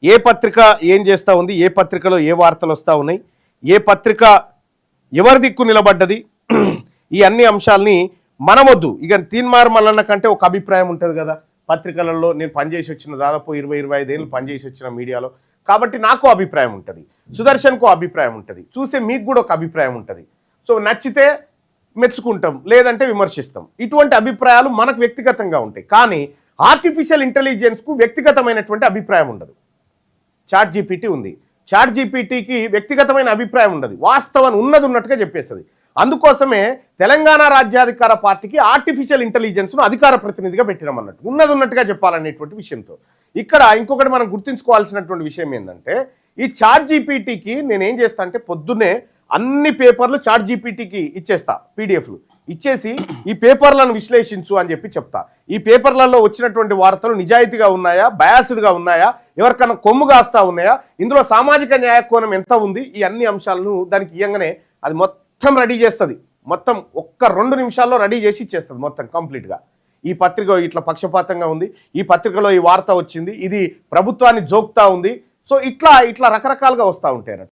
ఏ పత్రిక ఏం చేస్తూ ఉంది, ఏ పత్రికలో ఏ వార్తలు వస్తూ ఉన్నాయి, ఏ పత్రిక ఎవరి దిక్కు నిలబడ్డది, ఈ అన్ని అంశాలని మనమొద్దు. ఇక తీన్మార్ మల్లన్న కంటే ఒక అభిప్రాయం ఉంటుంది కదా పత్రికలలో. నేను పనిచేసి వచ్చిన దాదాపు 20-25 ఏళ్ళు పనిచేసి వచ్చిన మీడియాలో, కాబట్టి నాకు అభిప్రాయం ఉంటుంది, సుదర్శన్కు అభిప్రాయం ఉంటుంది, చూసే మీకు కూడా ఒక అభిప్రాయం ఉంటుంది. సో నచ్చితే మెచ్చుకుంటాం, లేదంటే విమర్శిస్తాం. ఇటువంటి అభిప్రాయాలు మనకు వ్యక్తిగతంగా ఉంటాయి. కానీ ఆర్టిఫిషియల్ ఇంటెలిజెన్స్కు వ్యక్తిగతమైనటువంటి అభిప్రాయం ఉండదు. చాట్ జీపీటీ ఉంది, చాట్ జీపీటీకి వ్యక్తిగతమైన అభిప్రాయం ఉండదు, వాస్తవం ఉన్నది ఉన్నట్టుగా చెప్పేస్తుంది. అందుకోసమే తెలంగాణ రాజ్యాధికార పార్టీకి ఆర్టిఫిషియల్ ఇంటెలిజెన్స్ను అధికార ప్రతినిధిగా పెట్టినాం అన్నట్టు, ఉన్నది ఉన్నట్టుగా చెప్పాలనేటువంటి విషయంతో. ఇక్కడ ఇంకొకటి మనం గుర్తుంచుకోవాల్సినటువంటి విషయం ఏంటంటే, ఈ చాట్ జీపీటీకి నేనేం చేస్తా అంటే పొద్దున్నే అన్ని పేపర్లు చాట్ జీపీటీకి ఇచ్చేస్తా, పీడిఎఫ్లు ఇచ్చేసి ఈ పేపర్లను విశ్లేషించు అని చెప్పి చెప్తా. ఈ పేపర్లలో వచ్చినటువంటి వార్తలు నిజాయితీగా ఉన్నాయా, బయాస్డ్గా ఉన్నాయా, ఎవరికన్నా కొమ్ము కాస్తా ఉన్నాయా, ఇందులో సామాజిక న్యాయ కోణం ఎంత ఉంది, ఈ అన్ని అంశాలను దానికి ఇయ్యంగానే అది మొత్తం రెడీ చేస్తుంది. మొత్తం ఒక్క 2 నిమిషాల్లో రెడీ చేసి ఇచ్చేస్తుంది మొత్తం కంప్లీట్గా. ఈ పత్రిక ఇట్లా పక్షపాతంగా ఉంది, ఈ పత్రికలో ఈ వార్త వచ్చింది, ఇది ప్రభుత్వాన్ని జోక్తా ఉంది. సో ఇట్లా రకరకాలుగా వస్తూ ఉంటాయి.